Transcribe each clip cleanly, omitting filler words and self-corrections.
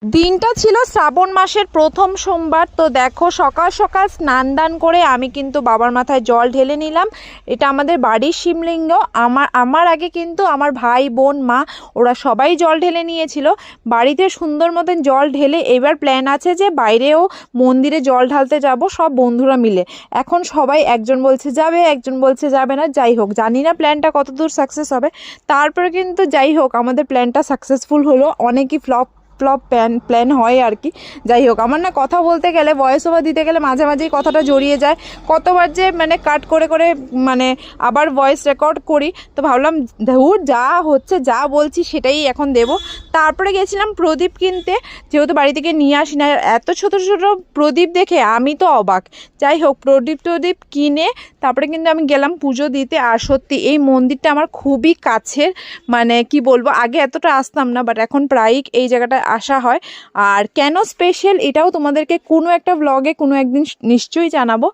দিনটা ছিল শ্রাবণ মাসের প্রথম সোমবার। তো দেখো সকাল সকাল স্নান দান করে আমি কিন্তু বাবার মাথায় জল ঢেলে নিলাম। এটা আমাদের বাড়ির শিবলিঙ্গ। আমার আগে কিন্তু আমার ভাই বোন মা ওরা সবাই জল ঢেলে নিয়েছিল। বাড়িতে সুন্দর মতন জল ঢেলে এবার প্ল্যান আছে যে বাইরেও মন্দিরে জল ঢালতে যাব সব বন্ধুরা মিলে। এখন সবাই একজন বলছে যাবে, একজন বলছে যাবে না। যাই হোক, জানি না প্ল্যানটা কতদূর সাকসেস হবে। তারপরে কিন্তু যাই হোক আমাদের প্ল্যানটা সাকসেসফুল হলো। অনেকই ফ্লপ প্ল্যান হয় আর কি। যাই হোক, আমার না কথা বলতে গেলে ভয়েস ওভার দিতে গেলে মাঝে মাঝেই কথাটা জড়িয়ে যায়। কতবার যে কাট করে করে আবার ভয়েস রেকর্ড করি। তো ভাবলাম ধুর, যা হচ্ছে যা বলছি সেটাই এখন দেব। তারপরে গেছিলাম প্রদীপ কিনতে, যেহেতু বাড়ি থেকে নিয়ে আসি না। এত ছোট ছোট প্রদীপ দেখে আমি তো অবাক। যাই হোক, প্রদীপ কিনে তারপরে কিন্তু আমি গেলাম পুজো দিতে। আর সত্যি এই মন্দিরটা আমার খুবই কাছের। কি বলবো, আগে এতটা আসতাম না, বাট এখন প্রায়ই এই জায়গাটা আসা হয়। আর কেন স্পেশাল এটাও তোমাদেরকে কোনো একটা ব্লগে কোনো একদিন নিশ্চয়ই জানাবো।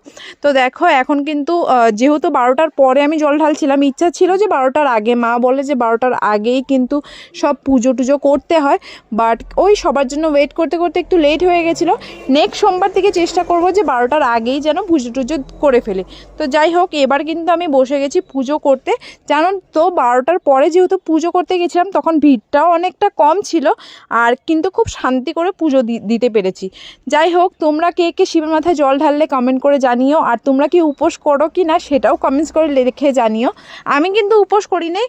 তো দেখো এখন কিন্তু যেহেতু 12টার পরে আমি জল ঢালছিলাম, ইচ্ছা ছিল যে 12টার আগে, মা বলে যে 12টার আগেই কিন্তু সব পুজো টুজো করতে হয়। বাট ওই সবার জন্য ওয়েট করতে করতে একটু লেট হয়ে গেছিলো। নেক্সট সোমবার থেকে চেষ্টা করব যে 12টার আগেই যেন পুজো টুজো করে ফেলি। তো যাই হোক, এবার কিন্তু আমি বসে গেছি পুজো করতে। জানো তো 12টার পরে যেহেতু পুজো করতে গেছিলাম তখন ভিড়টাও অনেকটা কম ছিল, আর কিন্তু খুব শান্তি করে পুজো দিতে পেরেছি। যাই হোক, তোমরা কে কে শিবের মাথায় জল ঢাললে কমেন্ট করে জানিও। আর তোমরা কি উপোস করো কি না সেটাও কমেন্টস করে লিখে জানিও। আমি কিন্তু উপোস করি নাই,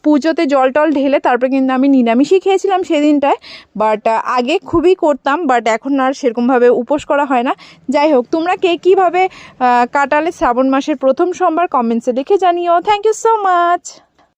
পুজোতে জল টল ঢেলে তারপরে কিন্তু আমি নিরামিষই খেয়েছিলাম সেদিনটায়। বাট আগে খুবই করতাম, বাট এখন আর সেরকমভাবে উপোস করা হয় না। যাই হোক, তোমরা কে কীভাবে কাটালে শ্রাবণ মাসের প্রথম সোমবার কমেন্টসে লিখে জানিও। Thank you so much.